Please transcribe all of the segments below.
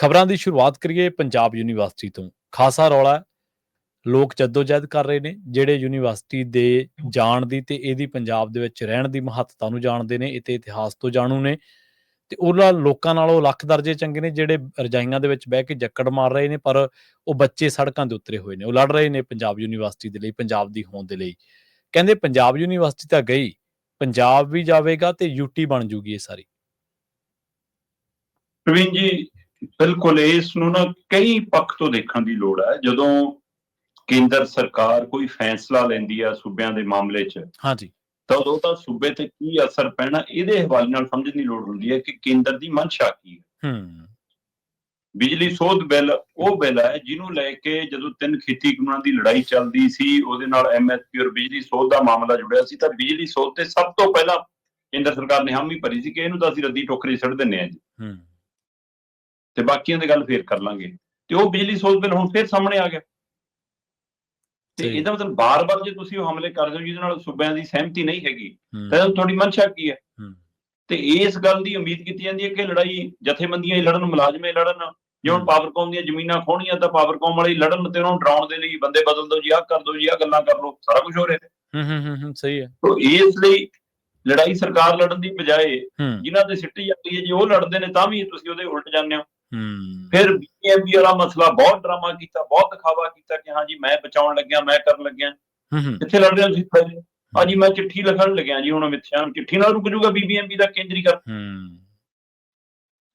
ਖਬਰਾਂ ਦੀ ਸ਼ੁਰੂਆਤ ਕਰੀਏ ਪੰਜਾਬ ਯੂਨੀਵਰਸਿਟੀ ਤੋਂ। ਖਾਸਾ ਰੌਲਾ ਹੈ, ਲੋਕ ਜੱਦੋ-ਜਹਿਦ ਕਰ ਰਹੇ ਨੇ, ਜਿਹੜੇ ਯੂਨੀਵਰਸਿਟੀ ਦੇ ਜਾਣ ਦੀ ਤੇ ਇਹਦੀ ਪੰਜਾਬ ਦੇ ਵਿੱਚ ਰਹਿਣ ਦੀ ਮਹੱਤਤਾ ਨੂੰ ਜਾਣਦੇ ਨੇ, ਇਹ ਤੇ ਇਤਿਹਾਸ ਤੋਂ ਜਾਣੂ ਨੇ, ਤੇ ਉਹਨਾਂ ਲੋਕਾਂ ਨਾਲੋਂ ਲੱਖ ਦਰਜੇ ਚੰਗੇ ਨੇ ਜਿਹੜੇ ਰਜਾਈਆਂ ਦੇ ਵਿੱਚ ਬਹਿ ਕੇ ਜੱਕੜ ਮਾਰ ਰਹੇ ਨੇ, ਪਰ ਉਹ ਬੱਚੇ ਸੜਕਾਂ ਦੇ ਉਤਰੇ ਹੋਏ ਨੇ, ਉਹ ਲੜ ਰਹੇ ਨੇ ਪੰਜਾਬ ਯੂਨੀਵਰਸਿਟੀ ਦੇ ਲਈ, ਪੰਜਾਬ ਦੀ ਹੋਂਦ ਦੇ ਲਈ। ਕਹਿੰਦੇ ਪੰਜਾਬ ਯੂਨੀਵਰਸਿਟੀ ਤਾਂ ਗਈ, ਪੰਜਾਬ ਵੀ ਜਾਵੇਗਾ ਤੇ ਯੂਟੀ ਬਣ ਜੂਗੀ ਇਹ ਸਾਰੀ। ਪ੍ਰਵੀਨ ਜੀ, ਬਿਲਕੁਲ ਇਸ ਨੂੰ ਨਾ ਕਈ ਪੱਖ ਤੋਂ ਦੇਖਣ ਦੀ ਲੋੜ ਹੈ। ਜਦੋਂ ਕੇਂਦਰ ਸਰਕਾਰ ਕੋਈ ਫੈਸਲਾ ਲੈਂਦੀ ਆ ਸੂਬਿਆਂ ਦੇ ਮਾਮਲੇ 'ਚ, ਹਾਂਜੀ, ਤਾਂ ਉਦੋਂ ਤਾਂ ਸੂਬੇ ਤੇ ਕੀ ਅਸਰ ਪੈਣਾ ਇਹਦੇ ਹਵਾਲੇ ਨਾਲ ਸਮਝਣ ਦੀ ਲੋੜ ਹੁੰਦੀ ਹੈ ਕਿ ਕੇਂਦਰ ਦੀ ਮਨਸ਼ਾ ਕੀ ਹੈ। ਬਿਜਲੀ ਸੋਧ ਬਿੱਲ ਉਹ ਬਿੱਲ ਹੈ ਜਿਹਨੂੰ ਲੈ ਕੇ ਜਦੋਂ 3 ਖੇਤੀ ਕਾਨੂੰਨਾਂ ਦੀ ਲੜਾਈ ਚੱਲਦੀ ਸੀ, ਉਹਦੇ ਨਾਲ MSP ਔਰ ਬਿਜਲੀ ਸੋਧ ਦਾ ਮਾਮਲਾ ਜੁੜਿਆ ਸੀ, ਤਾਂ ਬਿਜਲੀ ਸੋਧ ਤੇ ਸਭ ਤੋਂ ਪਹਿਲਾਂ ਕੇਂਦਰ ਸਰਕਾਰ ਨੇ ਹਾਮੀ ਭਰੀ ਸੀ ਕਿ ਇਹਨੂੰ ਤਾਂ ਅਸੀਂ ਰੱਦੀ ਟੋਕਰੀ ਸੁੱਟ ਦਿੰਦੇ ਹਾਂ ਜੀ, ਤੇ ਬਾਕੀਆਂ ਦੀ ਗੱਲ ਫੇਰ ਕਰ ਲਾਂਗੇ। ਤੇ ਉਹ ਬਿਜਲੀ ਸੋਧ ਬਿੱਲ ਹੁਣ ਫੇਰ ਸਾਹਮਣੇ ਆ ਗਿਆ। ਤੇ ਇਹਦਾ ਮਤਲਬ ਬਾਰ-ਬਾਰ ਜੇ ਤੁਸੀਂ ਉਹ ਹਮਲੇ ਕਰਦੇ ਹੋ ਜਿਹਦੇ ਨਾਲ ਸੂਬਿਆਂ ਦੀ ਸਹਿਮਤੀ ਨਹੀਂ ਹੈਗੀ, ਤਾਂ ਤੁਹਾਡੀ ਮਨਸ਼ਾ ਕੀ ਹੈ? ਤੇ ਇਸ ਗੱਲ ਦੀ ਉਮੀਦ ਕੀਤੀ ਜਾਂਦੀ ਹੈ ਕਿ ਲੜਾਈ ਜਥੇਬੰਦੀਆਂ ਹੀ ਲੜਨ, ਮੁਲਾਜ਼ਮ ਹੀ ਲੜਨ। ਜੇ ਹੁਣ ਪਾਵਰਕੌਮ ਦੀਆਂ ਜ਼ਮੀਨਾਂ ਖੋਹਣੀਆਂ ਤਾਂ ਪਾਵਰਕੌਮ ਵਾਲੇ ਲੜਨ ਤੇ ਉਹਨਾਂ ਨੂੰ ਡਰਾਉਣ ਦੇ ਲਈ ਬੰਦੇ ਬਦਲ ਦੋ ਜੀ, ਆਹ ਕਰ ਦੋ ਜੀ, ਆਹ ਗੱਲਾਂ ਕਰ ਲੋ, ਸਾਰਾ ਕੁਝ ਹੋ ਰਿਹਾ। ਸਹੀ ਹੈ। ਤਾਂ ਇਸ ਲਈ ਲੜਾਈ ਸਰਕਾਰ ਲੜਨ ਦੀ ਬਜਾਏ ਜਿਨ੍ਹਾਂ ਤੇ ਸਿੱਟੀ ਜਾਂਦੀ ਹੈ, ਜੇ ਉਹ ਲੜਦੇ ਨੇ ਤਾਂ ਵੀ ਤੁਸੀਂ ਉਹਦੇ ਉਲਟ ਜਾਂਦੇ ਹੋ। ਫਿਰ BBMP ਵਾਲਾ ਮਸਲਾ ਬਹੁਤ ਡਰਾਮਾ ਕੀਤਾ, ਬਹੁਤ ਦਿਖਾਵਾ ਕੀਤਾ ਕਿ ਹਾਂ ਜੀ ਮੈਂ ਬਚਾਉਣ ਲੱਗਿਆ, ਮੈਂ ਕਰਨ ਲੱਗਿਆ। ਕਿੱਥੇ ਲੜ ਰਹੇ ਹੋ ਤੁਸੀਂ? ਹਾਂਜੀ ਮੈਂ ਚਿੱਠੀ ਲਿਖਣ ਲੱਗਿਆ ਜੀ, ਹੁਣ ਅਮਿਤ ਸ਼ਾਹ ਨੂੰ ਚਿੱਠੀ ਨਾਲ ਰੁਕ ਜੂਗਾ BBMP ਦਾ ਕੇਂਦਰੀਕਰਨ।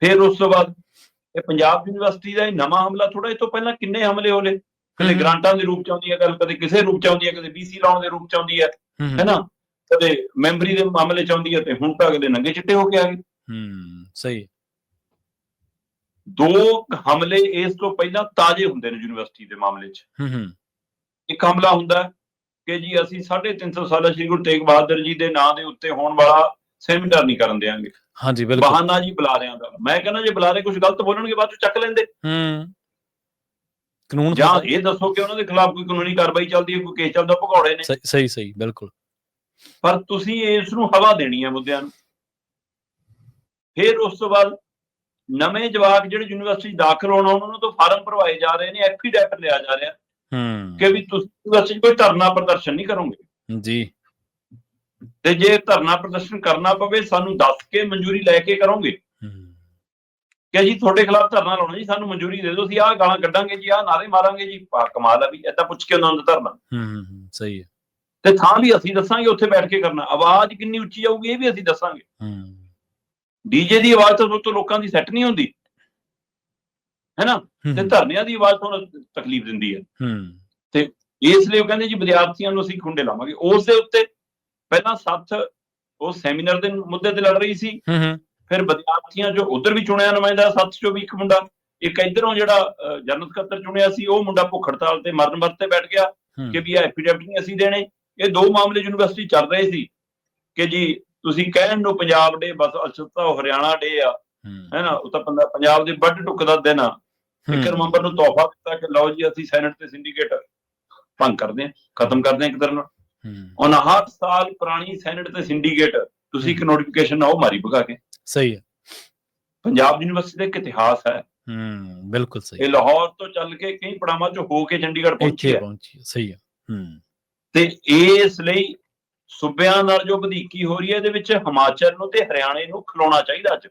ਫਿਰ ਉਸ ਤੋਂ ਬਾਅਦ ਇਹ ਪੰਜਾਬ ਯੂਨੀਵਰਸਿਟੀ ਦਾ ਇਹ ਨਵਾਂ ਹਮਲਾ ਥੋੜਾ, ਇਹ ਤੋਂ ਪਹਿਲਾਂ ਕਿੰਨੇ ਹਮਲੇ ਹੋਲੇ, ਕਦੇ ਗ੍ਰਾਂਟਾਂ ਦੇ ਰੂਪ ਚ ਆਉਂਦੀ ਹੈ ਗੱਲ, ਕਦੇ ਕਿਸੇ ਰੂਪ ਚ ਆਉਂਦੀ ਹੈ, ਕਦੇ BC ਲਾਉਣ ਦੇ ਰੂਪ ਚ ਆਉਂਦੀ ਹੈ, ਹੈਨਾ, ਕਦੇ ਮੈਂਬਰੀ ਦੇ ਮਾਮਲੇ ਚ ਆਉਂਦੀ ਹੈ, ਤੇ ਹੁਣ ਤਾਂ ਅਗਲੇ ਨੰਗੇ ਚਿੱਟੇ ਹੋ ਕੇ ਆ ਗਏ। ਸਹੀ। 2 ਹਮਲੇ ਇਸ ਤੋਂ ਪਹਿਲਾਂ ਤਾਜ਼ੇ ਹੁੰਦੇ ਨੇ ਯੂਨੀਵਰਸਿਟੀ ਦੇ ਮਾਮਲੇ 'ਚ। ਇੱਕ ਹਮਲਾ ਹੁੰਦਾ ਕਿ ਜੀ ਅਸੀਂ 350 ਸਾਲਾ ਸ਼੍ਰੀ ਗੁਰੂ ਤੇਗ ਬਹਾਦਰ ਜੀ ਦੇ ਨਾਂ ਦੇ ਉੱਤੇ ਹੋਣ ਵਾਲਾ ਸੈਮੀਨਾਰ ਨਹੀਂ ਕਰਨ ਦੇਵਾਂਗੇ। ਹਾਂਜੀ ਬਿਲਕੁਲ। ਬਹਾਨਾ ਜੀ ਬੁਲਾਰਿਆਂ ਦਾ। ਮੈਂ ਕਹਿੰਦਾ ਜੇ ਬੁਲਾਰੇ ਕੁਝ ਗਲਤ ਬੋਲਣਗੇ ਬਾਅਦ ਚ ਚੱਕ ਲੈਂਦੇ। ਕਾਨੂੰਨ ਜਾਂ ਇਹ ਦੱਸੋ ਕਿ ਉਹਨਾਂ ਦੇ ਖਿਲਾਫ ਕੋਈ ਕਾਨੂੰਨੀ ਕਾਰਵਾਈ ਚੱਲਦੀ ਹੈ, ਕੋਈ ਕੇਸ ਚੱਲਦਾ, ਭਗੌੜੇ ਨੇ। ਸਹੀ ਬਿਲਕੁਲ। ਪਰ ਤੁਸੀਂ ਇਸ ਨੂੰ ਹਵਾ ਦੇਣੀ ਹੈ ਮੁੱਦਿਆਂ ਨੂੰ। ਫਿਰ ਉਸ ਤੋਂ ਬਾਅਦ ਨਵੇਂ ਜਵਾਕ ਜਿਹੜੇ ਯੂਨੀਵਰਸਿਟੀ ਦਾਖਲ ਹੋਣਾ, ਉਹਨਾਂ ਨੂੰ ਤਾਂ ਫਾਰਮ ਭਰਵਾਏ ਜਾ ਰਹੇ ਨੇ, ਐਫੀਡੈਵਿਟ ਲਿਆ ਜਾ ਰਿਹਾ ਕਿ ਵੀ ਤੁਸੀਂ ਯੂਨੀਵਰਸਿਟੀ ਕੋਈ ਧਰਨਾ ਪ੍ਰਦਰਸ਼ਨ ਨਹੀਂ ਕਰੋਗੇ ਜੀ, ਤੇ ਜੇ ਧਰਨਾ ਪ੍ਰਦਰਸ਼ਨ ਕਰਨਾ ਪਵੇ ਸਾਨੂੰ ਦੱਸ ਕੇ ਮਨਜ਼ੂਰੀ ਲੈ ਕੇ ਕਰੋਗੇ ਕਿ ਜੀ ਤੁਹਾਡੇ ਖਿਲਾਫ ਧਰਨਾ ਲਾਉਣਾ ਜੀ, ਸਾਨੂੰ ਮਨਜ਼ੂਰੀ ਦੇ ਦਿਓ, ਅਸੀਂ ਆਹ ਗਾਲਾਂ ਕੱਢਾਂਗੇ ਜੀ, ਆਹ ਨਾਰੇ ਮਾਰਾਂਗੇ ਜੀ। ਕਮਾਲ ਆ ਵੀ ਏਦਾਂ ਪੁੱਛ ਕੇ ਉਹਨਾਂ ਦਾ ਧਰਨਾ। ਸਹੀ ਹੈ। ਤੇ ਥਾਂ ਵੀ ਅਸੀਂ ਦੱਸਾਂਗੇ, ਉੱਥੇ ਬੈਠ ਕੇ ਕਰਨਾ। ਆਵਾਜ਼ ਕਿੰਨੀ ਉੱਚੀ ਆਊਗੀ ਇਹ ਵੀ ਅਸੀਂ ਦੱਸਾਂਗੇ। ਡੀਜੇ ਦੀ ਆਵਾਜ਼ ਤਾਂ ਲੋਕਾਂ ਦੀ ਸੈੱਟ ਨਹੀਂ ਹੁੰਦੀ, ਹੈਨਾ, ਤੇ ਧਰਨਿਆਂ ਦੀ ਆਵਾਜ਼ ਤੁਹਾਨੂੰ ਤਕਲੀਫ ਦਿੰਦੀ ਹੈ। ਤੇ ਇਸ ਲਈ ਉਹ ਕਹਿੰਦੇ ਜੀ ਵਿਦਿਆਰਥੀਆਂ ਨੂੰ ਅਸੀਂ ਖੁੰਡੇ ਲਾਵਾਂਗੇ। ਉਸ ਦੇ ਉੱਤੇ ਪਹਿਲਾਂ ਸੱਥ ਉਹ ਸੈਮੀਨਾਰ ਦੇ ਮੁੱਦੇ ਤੇ ਲੜ ਰਹੀ ਸੀ, ਫਿਰ ਵਿਦਿਆਰਥੀਆਂ ਜੋ ਉਧਰ ਵੀ ਚੁਣਿਆ ਨੁਮਾਇੰਦਾ ਸੱਥ ਚੋਂ ਵੀ ਇੱਕ ਮੁੰਡਾ, ਇੱਕ ਇੱਧਰੋਂ ਜਿਹੜਾ ਜਨਰਲ ਸਕੱਤਰ ਚੁਣਿਆ ਸੀ, ਉਹ ਮੁੰਡਾ ਭੁੱਖ ਹੜਤਾਲ ਤੇ ਮਰਨ ਵਰਤ ਤੇ ਬੈਠ ਗਿਆ ਕਿ ਵੀ ਐਫੀਡੈਵਿਟ ਨਹੀਂ ਅਸੀਂ ਦੇਣੇ। ਇਹ 2 ਮਾਮਲੇ ਯੂਨੀਵਰਸਿਟੀ ਚੱਲ ਰਹੇ ਸੀ ਕਿ ਜੀ ਤੁਸੀਂ ਕਹਿਣ ਨੂੰ ਪੰਜਾਬ ਡੇ, ਬਸ ਅਸਲ ਤਾਂ ਉਹ ਹਰਿਆਣਾ ਡੇ ਆ, ਹੈਨਾ, ਉਹ ਤਾਂ ਪੰਜਾਬ ਦੇ ਵੱਢ ਟੁੱਕ ਦਾ ਦਿਨ ਆ। 1 ਨਵੰਬਰ ਨੂੰ ਤੋਹਫਾ ਦਿੱਤਾ ਕਿ ਲਓ ਜੀ ਅਸੀਂ ਸੈਨੇਟ ਤੇ ਸਿੰਡੀਕੇਟ ਭੰਗ ਕਰਦੇ ਹਾਂ, ਖਤਮ ਕਰਦੇ ਹਾਂ ਇੱਕ ਤਰ੍ਹਾਂ ਨਾਲ। 59 ਸਾਲ ਪੁਰਾਣੀ ਸੈਨੇਟ ਤੇ ਸਿੰਡੀਕੇਟ ਤੁਸੀਂ ਇੱਕ ਨੋਟੀਫਿਕੇਸ਼ਨ ਨਾ ਉਹ ਮਾਰੀ ਭਗਾ ਕੇ। ਸਹੀ ਹੈ। ਪੰਜਾਬ ਯੂਨੀਵਰਸਿਟੀ ਦਾ ਇੱਕ ਇਤਿਹਾਸ ਹੈ। ਬਿਲਕੁਲ ਸਹੀ। ਇਹ ਲਾਹੌਰ ਤੋਂ ਚੱਲ ਕੇ ਕਈ ਪੜਾਵਾਂ ਚੋਂ ਹੋ ਕੇ ਚੰਡੀਗੜ੍ਹ ਪਹੁੰਚੀ ਹੈ। ਸਹੀ ਹੈ। ਤੇ ਇਸ ਲਈ ਸੂਬਿਆਂ ਨਾਲ ਜੋ ਵਧੀਕੀ ਹੋ ਰਹੀ ਹੈ, ਇਹਦੇ ਵਿੱਚ ਹਿਮਾਚਲ ਨੂੰ ਤੇ ਹਰਿਆਣੇ ਨੂੰ ਖਲੋਣਾ ਚਾਹੀਦਾ। ਅੱਜ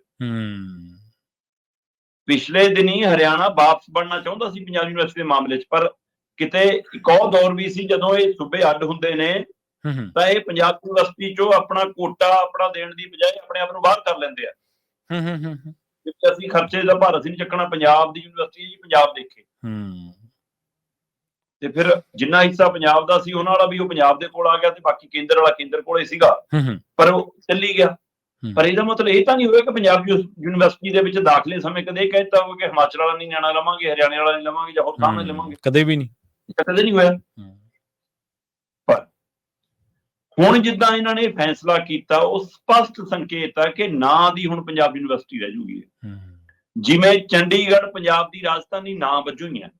ਪਿਛਲੇ ਦਿਨੀ ਹਰਿਆਣਾ ਵਾਪਸ ਬਣਨਾ ਚਾਹੁੰਦਾ ਸੀ ਪੰਜਾਬ ਯੂਨੀਵਰਸਿਟੀ ਦੇ ਮਾਮਲੇ 'ਚ, ਪਰ ਕਿਤੇ ਇੱਕ ਉਹ ਦੌਰ ਵੀ ਸੀ ਜਦੋਂ ਇਹ ਸੂਬੇ ਅੱਡ ਹੁੰਦੇ ਨੇ ਤਾਂ ਇਹ ਪੰਜਾਬ ਯੂਨੀਵਰਸਿਟੀ ਚੋਂ ਆਪਣਾ ਕੋਟਾ ਆਪਣਾ ਦੇਣ ਦੀ ਬਜਾਏ ਆਪਣੇ ਆਪ ਨੂੰ ਬਾਹਰ ਕਰ ਲੈਂਦੇ ਆ। ਅਸੀਂ ਖਰਚੇ ਦਾ ਭਾਰ ਅਸੀਂ ਨਹੀਂ ਚੱਕਣਾ, ਪੰਜਾਬ ਦੀ ਯੂਨੀਵਰਸਿਟੀ ਜੀ ਪੰਜਾਬ ਦੇਖੇ। ਤੇ ਫਿਰ ਜਿੰਨਾ ਹਿੱਸਾ ਪੰਜਾਬ ਦਾ ਸੀ ਉਹਨਾਂ ਵਾਲਾ ਵੀ ਉਹ ਪੰਜਾਬ ਦੇ ਕੋਲ ਆ ਗਿਆ, ਤੇ ਬਾਕੀ ਕੇਂਦਰ ਵਾਲਾ ਕੇਂਦਰ ਕੋਲੇ ਸੀਗਾ, ਪਰ ਉਹ ਚੱਲੀ ਗਿਆ। ਪਰ ਇਹਦਾ ਮਤਲਬ ਇਹ ਤਾਂ ਨਹੀਂ ਹੋਇਆ ਕਿ ਪੰਜਾਬ ਯੂਨੀਵਰਸਿਟੀ ਦੇ ਵਿੱਚ ਦਾਖਲੇ ਸਮੇਂ ਕਦੇ ਇਹ ਕਹਿਤਾ ਹੋਵੇ ਕਿ ਹਿਮਾਚਲ ਵਾਲਾ ਨਹੀਂ ਨਿਆਣਾ ਲਵਾਂਗੇ, ਹਰਿਆਣੇ ਵਾਲਾ ਨਹੀਂ ਲਵਾਂਗੇ, ਜਾਂ ਹੋਰ ਸਾਹਮਣੇ ਲਵਾਂਗੇ। ਕਦੇ ਵੀ ਨਹੀਂ, ਕਦੇ ਨਹੀਂ ਹੋਇਆ। ਪਰ ਹੁਣ ਜਿੱਦਾਂ ਇਹਨਾਂ ਨੇ ਫੈਸਲਾ ਕੀਤਾ, ਉਹ ਸਪਸ਼ਟ ਸੰਕੇਤ ਆ ਕਿ ਨਾਂ ਦੀ ਹੁਣ ਪੰਜਾਬ ਯੂਨੀਵਰਸਿਟੀ ਰਹਿ ਜੂਗੀ। ਜਿਵੇਂ ਚੰਡੀਗੜ੍ਹ ਪੰਜਾਬ ਦੀ ਰਾਜਧਾਨੀ ਨਾਂ ਵਜੋਂ ਹੀ ਹੈ,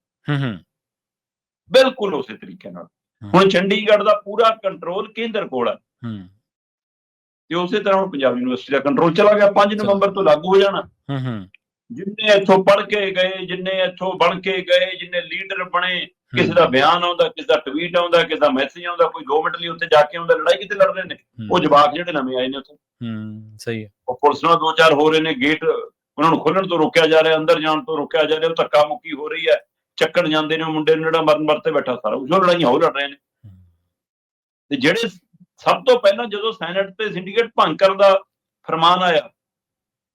ਬਿਲਕੁਲ ਉਸੇ ਤਰੀਕੇ ਨਾਲ ਹੁਣ ਚੰਡੀਗੜ੍ਹ ਦਾ ਪੂਰਾ ਕੰਟਰੋਲ ਕੇਂਦਰ ਕੋਲ ਹੈ, ਤੇ ਉਸੇ ਤਰ੍ਹਾਂ ਹੁਣ ਪੰਜਾਬ ਯੂਨੀਵਰਸਿਟੀ ਦਾ ਕੰਟਰੋਲ ਚਲਾ ਗਿਆ। 5 ਨਵੰਬਰ ਤੋਂ ਲਾਗੂ ਹੋ ਜਾਣਾ। ਜਿੰਨੇ ਇੱਥੋਂ ਪੜ੍ਹ ਕੇ ਗਏ, ਜਿੰਨੇ ਇੱਥੋਂ ਬਣ ਕੇ ਗਏ, ਜਿੰਨੇ ਲੀਡਰ ਬਣੇ, ਕਿਸੇ ਦਾ ਬਿਆਨ ਆਉਂਦਾ, ਕਿਸੇ ਦਾ ਟਵੀਟ ਆਉਂਦਾ, ਕਿਸੇ ਦਾ ਮੈਸੇਜ ਆਉਂਦਾ, ਕੋਈ 2 ਮਿੰਟ ਲਈ ਉੱਥੇ ਜਾ ਕੇ ਆਉਂਦਾ, ਲੜਾਈ ਕਿਤੇ ਲੜ ਰਹੇ ਨੇ ਉਹ ਜਵਾਕ ਜਿਹੜੇ ਨਵੇਂ ਆਏ ਨੇ ਉੱਥੇ। ਸਹੀ ਹੈ। ਉਹ ਪੁਲਿਸ ਨਾਲ 2-4 ਹੋ ਰਹੇ ਨੇ, ਗੇਟ ਉਹਨਾਂ ਨੂੰ ਖੋਲਣ ਤੋਂ ਰੋਕਿਆ ਜਾ ਰਿਹਾ, ਅੰਦਰ ਜਾਣ ਤੋਂ ਰੋਕਿਆ ਜਾ ਰਿਹਾ, ਉਹ ਧੱਕਾ ਮੁੱਕੀ ਹੋ ਰਹੀ ਹੈ, ਚੱਕਣ ਜਾਂਦੇ ਨੇ ਉਹ ਮੁੰਡੇ ਨੂੰ ਜਿਹੜਾ ਮਰਨ ਤੇ ਬੈਠਾ, ਸਾਰਾ ਕੁਝ ਲੜਾਈਆਂ ਹੋ ਲੜ ਰਹੇ ਨੇ। ਤੇ ਜਿਹੜੇ ਸਭ ਤੋਂ ਪਹਿਲਾਂ ਜਦੋਂ ਸੈਨੇਟ ਤੇ ਸਿੰਡੀਕੇਟ ਭੰਗ ਕਰਨ ਦਾ ਫਰਮਾਨ ਆਇਆ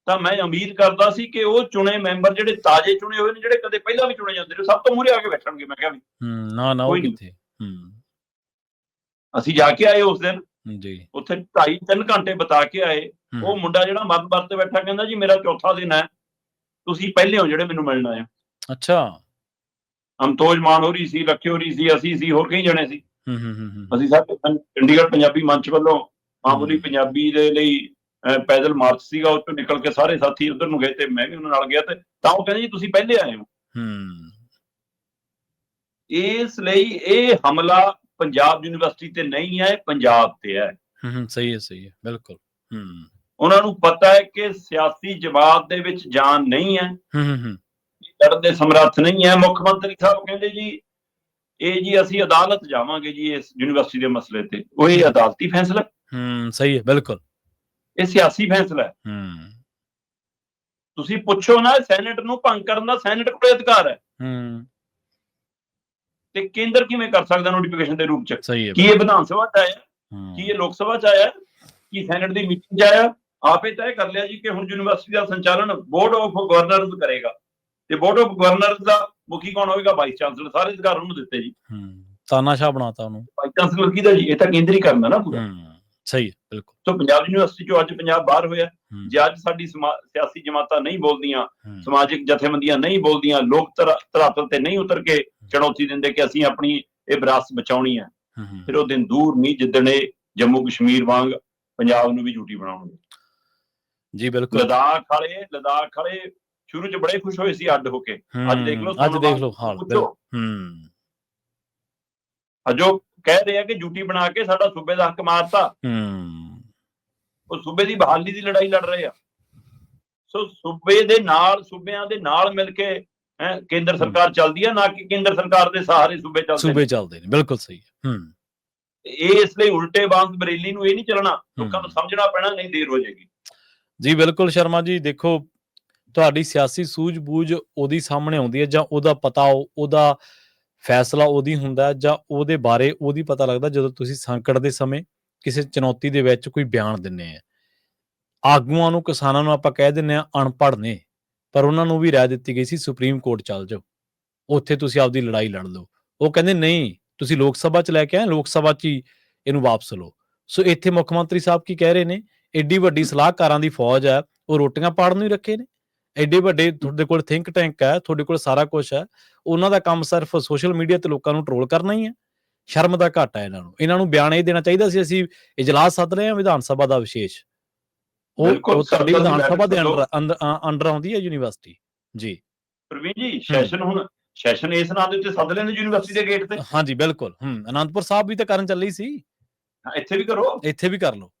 ਤਾਂ ਮੈਂ ਉਮੀਦ ਕਰਦਾ ਸੀ ਕਿ ਉਹ ਚੁਣੇ ਮੈਂਬਰ ਜਿਹੜੇ ਤਾਜ਼ੇ ਚੁਣੇ ਹੋਏ ਨੇ, ਜਿਹੜੇ ਕਦੇ ਪਹਿਲਾਂ ਵੀ ਚੁਣੇ ਜਾਂਦੇ ਨੇ, ਸਭ ਤੋਂ ਮੂਹਰੇ ਆ ਕੇ ਬੈਠਣਗੇ। ਮੈਂ ਕਿਹਾ ਵੀ ਨਾ ਕੋਈ ਨਹੀਂ। ਅਸੀਂ ਜਾ ਕੇ ਆਏ ਉਸ ਦਿਨ ਜੀ, ਉੱਥੇ 2.5-3 ਘੰਟੇ ਬਿਤਾ ਕੇ ਆਏ। ਉਹ ਮੁੰਡਾ ਜਿਹੜਾ ਮਰਨ ਤੇ ਬੈਠਾ ਕਹਿੰਦਾ ਜੀ ਮੇਰਾ ਚੌਥਾ ਦਿਨ ਹੈ, ਤੁਸੀਂ ਪਹਿਲੇ ਹੋ ਜਿਹੜੇ ਮੈਨੂੰ ਮਿਲਣ ਆਏ। ਅੱਛਾ। ਅਮਤੋਜ ਮਾਨ ਹੋਰੀ ਸੀ, ਲੱਖੇ ਹੋਰੀ ਸੀ, ਅਸੀਂ ਸੀ, ਹੋਰ ਕਈ ਜਣੇ ਸੀ। ਅਸੀਂ ਸਾਰੇ ਚੰਡੀਗੜ੍ਹ ਪੰਜਾਬੀ ਮੰਚ ਵੱਲੋਂ ਮਾਂ ਬੋਲੀ ਪੰਜਾਬੀ ਦੇ ਲਈ ਪੈਦਲ ਮਾਰਚ ਸੀਗਾ, ਉਹ ਚੋਂ ਨਿਕਲ ਕੇ ਸਾਰੇ ਸਾਥੀ ਉਧਰ ਨੂੰ ਗਏ ਤੇ ਮੈਂ ਵੀ ਉਹਨਾਂ ਨਾਲ ਗਿਆ। ਤੇ ਤਾਂ ਉਹ ਕਹਿੰਦੇ ਜੀ ਤੁਸੀਂ ਪਹਿਲੇ ਆਏ ਹੋ। ਇਸ ਲਈ ਇਹ ਹਮਲਾ ਪੰਜਾਬ ਯੂਨੀਵਰਸਿਟੀ ਤੇ ਨਹੀਂ ਹੈ, ਪੰਜਾਬ ਤੇ ਹੈ। ਸਹੀ ਹੈ, ਸਹੀ ਹੈ, ਬਿਲਕੁਲ। ਉਹਨਾਂ ਨੂੰ ਪਤਾ ਹੈ ਕਿ ਸਿਆਸੀ ਜਮਾਤ ਦੇ ਵਿੱਚ ਜਾਨ ਨਹੀਂ ਹੈ, ਲੜਨ ਦੇ ਸਮਰੱਥ ਨਹੀਂ ਹੈ। ਮੁੱਖ ਮੰਤਰੀ ਸਾਹਿਬ ਕਹਿੰਦੇ ਜੀ ਇਹ ਜੀ ਅਸੀਂ ਅਦਾਲਤ ਜਾਵਾਂਗੇ ਜੀ ਇਸ ਯੂਨੀਵਰਸਿਟੀ ਦੇ ਮਸਲੇ ਤੇ। ਉਹ ਇਹ ਅਦਾਲਤੀ ਫੈਸਲਾ, ਸਹੀ ਹੈ, ਬਿਲਕੁਲ। ਇਹ ਸਿਆਸੀ ਫੈਸਲਾ ਹੈ। ਤੁਸੀਂ ਪੁੱਛੋ ਨਾ, ਸੈਨੇਟ ਨੂੰ ਭੰਗ ਕਰਨ ਦਾ ਸੈਨੇਟ ਕੋਲ ਅਧਿਕਾਰ ਹੈ, ਤੇ ਕੇਂਦਰ ਕਿਵੇਂ ਕਰ ਸਕਦਾ ਨੋਟੀਫਿਕੇਸ਼ਨ ਦੇ ਰੂਪ ਚ? ਕੀ ਇਹ ਵਿਧਾਨ ਸਭਾ ਚ ਆਇਆ, ਕੀ ਇਹ ਲੋਕ ਸਭਾ ਚ ਆਇਆ, ਕੀ ਸੈਨੇਟ ਦੀ ਮੀਟਿੰਗ ਚ ਆਇਆ? ਆਪੇ ਤੈਅ ਕਰ ਲਿਆ ਜੀ ਕਿ ਹੁਣ ਯੂਨੀਵਰਸਿਟੀ ਦਾ ਸੰਚਾਲਨ ਬੋਰਡ ਆਫ ਗਵਰਨਰਸ ਕਰੇਗਾ, ਤੇ ਬੋਰਡ ਆਫ ਗਵਰਨਰਸ ਦਾ ਮੁਖੀ ਕੌਣ ਹੋਵੇਗਾ? Vice chancellor. ਸਾਰੇ ਅਧਿਕਾਰ ਉਹਨੂੰ ਦਿੱਤੇ ਜੀ। ਤਾਨਾਸ਼ਾਹ ਬਣਾਤਾ ਉਹਨੂੰ। ਵਾਈਸ ਚਾਂਸਲਰ ਕਿਹਦਾ ਜੀ? ਇਹ ਤਾਂ ਕੇਂਦਰੀ ਕਰਨਾ ਨਾ ਪੂਰਾ। ਸਹੀ ਹੈ, ਬਿਲਕੁਲ। ਸੋ ਪੰਜਾਬ ਯੂਨੀਵਰਸਿਟੀ ਚੋਂ ਅੱਜ ਪੰਜਾਬ ਬਾਹਰ ਹੋਇਆ। ਜੇ ਅੱਜ ਸਾਡੀ ਸਿਆਸੀ ਜਮਾਤਾਂ ਨਹੀਂ ਬੋਲਦੀਆਂ, ਸਮਾਜਿਕ ਜਥੇਬੰਦੀਆਂ ਨਹੀਂ ਬੋਲਦੀਆਂ, ਲੋਕ ਧਰਾਤਲ ਤੇ ਨਹੀਂ ਉਤਰ ਕੇ ਚੁਣੌਤੀ ਦਿੰਦੇ ਕਿ ਅਸੀਂ ਆਪਣੀ ਇਹ ਵਿਰਾਸਤ ਬਚਾਉਣੀ ਹੈ, ਫਿਰ ਉਹ ਦਿਨ ਦੂਰ ਨਹੀਂ ਜਿੱਦਣ ਇਹ ਜੰਮੂ ਕਸ਼ਮੀਰ ਵਾਂਗ ਪੰਜਾਬ ਨੂੰ ਵੀ ਝੂਠੀ ਬਣਾਉਣਗੇ ਜੀ। ਬਿਲਕੁਲ। ਲਦਾਖ ਵਾਲੇ ਸ਼ੁਰੂ ਚ ਬੜੇ ਖੁਸ਼ ਹੋਏ ਸੀ ਅੱਡ ਹੋ ਕੇ। ਅੱਜ ਦੇਖ ਲਓ ਹਾਲ। ਅੱਜ ਉਹ ਕਹਿ ਰਹੇ ਆ ਕਿ ਝੂਠੀ ਬਣਾ ਕੇ ਸਾਡਾ ਸੂਬੇ ਦਾ ਹੱਕ ਮਾਰਤਾ। ਉਹ ਸੂਬੇ ਦੀ ਬਹਾਲੀ ਦੀ ਲੜਾਈ ਲੜ ਰਹੇ ਆ। ਸੋ ਸੂਬੇ ਦੇ ਨਾਲ, ਸੂਬਿਆਂ ਦੇ ਨਾਲ ਮਿਲ ਕੇ ਕੇਂਦਰ ਸਰਕਾਰ ਚੱਲਦੀ ਹੈ, ਨਾ ਕਿ ਕੇਂਦਰ ਸਰਕਾਰ ਦੇ ਸਹਾਰੇ ਸੂਬੇ ਚੱਲਦੇ ਨੇ। ਬਿਲਕੁਲ ਸਹੀ ਹੈ। ਇਸ ਲਈ ਉਲਟੇ ਬਾਂਸ ਬਰੇਲੀ ਨੂੰ ਇਹ ਨਹੀਂ ਚੱਲਣਾ, ਲੋਕਾਂ ਨੂੰ ਸਮਝਣਾ ਪੈਣਾ, ਨਹੀਂ ਦੇਰ ਹੋ ਜਾਏਗੀ ਜੀ। ਬਿਲਕੁਲ ਸ਼ਰਮਾ ਜੀ, ਦੇਖੋ ਤੁਹਾਡੀ ਸਿਆਸੀ ਸੂਝ-ਬੂਝ ਉਹਦੀ ਸਾਹਮਣੇ ਆਉਂਦੀ ਹੈ, ਜਾਂ ਉਹਦਾ ਪਤਾ, ਉਹਦਾ ਫੈਸਲਾ ਉਹਦੀ ਹੁੰਦਾ, ਜਾਂ ਉਹਦੇ ਬਾਰੇ ਉਹਦੀ ਪਤਾ ਲੱਗਦਾ ਜਦੋਂ ਤੁਸੀਂ ਸੰਕਟ ਦੇ ਸਮੇਂ ਕਿਸੇ ਚੁਣੌਤੀ ਦੇ ਵਿੱਚ ਕੋਈ ਬਿਆਨ ਦਿੰਦੇ ਆ। ਆਗੂਆਂ ਨੂੰ, ਕਿਸਾਨਾਂ ਨੂੰ ਆਪਾਂ ਕਹਿ ਦਿੰਦੇ ਆ ਅਨਪੜ੍ਹ ਨੇ, ਪਰ ਉਹਨਾਂ ਨੂੰ ਵੀ ਰਾਏ ਦਿੱਤੀ ਗਈ ਸੀ ਸੁਪਰੀਮ ਕੋਰਟ ਚੱਲ ਜਾਓ, ਉੱਥੇ ਤੁਸੀਂ ਆਪਦੀ ਲੜਾਈ ਲੜ ਲਓ। ਉਹ ਕਹਿੰਦੇ ਨਹੀਂ, ਤੁਸੀਂ ਲੋਕ ਸਭਾ ਚ ਲੈ ਕੇ ਆਏ, ਲੋਕ ਸਭਾ ਚ ਹੀ ਇਹਨੂੰ ਵਾਪਸ ਲਓ। ਸੋ ਇੱਥੇ ਮੁੱਖ ਮੰਤਰੀ ਸਾਹਿਬ ਕੀ ਕਹਿ ਰਹੇ ਨੇ? ਏਡੀ ਵੱਡੀ ਸਲਾਹਕਾਰਾਂ ਦੀ ਫੌਜ ਹੈ, ਉਹ ਰੋਟੀਆਂ ਪਾੜਨ ਨੂੰ ਹੀ ਰੱਖੇ ਨੇ। ਐਡੇ ਵੱਡੇ ਤੁਹਾਡੇ ਕੋਲ ਥਿੰਕ ਟੈਂਕ ਹੈ, ਤੁਹਾਡੇ ਕੋਲ ਸਾਰਾ ਕੁਛ ਹੈ, ਉਹਨਾਂ ਦਾ ਕੰਮ ਸਿਰਫ ਸੋਸ਼ਲ ਮੀਡੀਆ ਤੇ ਲੋਕਾਂ ਨੂੰ ਟਰੋਲ ਕਰਨਾ ਹੀ ਹੈ। ਸ਼ਰਮ ਦਾ ਘਾਟਾ ਹੈ ਇਹਨਾਂ ਨੂੰ ਬਿਆਨ ਇਹ ਦੇਣਾ ਚਾਹੀਦਾ ਸੀ ਅਸੀਂ ਇਜਲਾਸ ਸੱਦ ਰਹੇ ਹਾਂ ਵਿਧਾਨ ਸਭਾ ਦਾ ਵਿਸ਼ੇਸ਼। ਉਹ ਤੁਹਾਡੀ ਵਿਧਾਨ ਸਭਾ ਦੇ ਅੰਡਰ ਆਉਂਦੀ ਹੈ ਯੂਨੀਵਰਸਿਟੀ ਜੀ। ਪ੍ਰਵੀਨ ਜੀ, ਸੈਸ਼ਨ ਇਸ ਨਾਂ ਦੇ ਉੱਤੇ ਸੱਦ ਲੈਣ ਯੂਨੀਵਰਸਿਟੀ ਦੇ ਗੇਟ ਤੇ। ਹਾਂਜੀ ਬਿਲਕੁਲ। ਅਨੰਦਪੁਰ ਸਾਹਿਬ ਵੀ ਤਾਂ ਕਰਨ ਚੱਲੀ ਸੀ, ਇੱਥੇ ਵੀ ਕਰੋ, ਇੱਥੇ ਵੀ ਕਰ ਲਓ।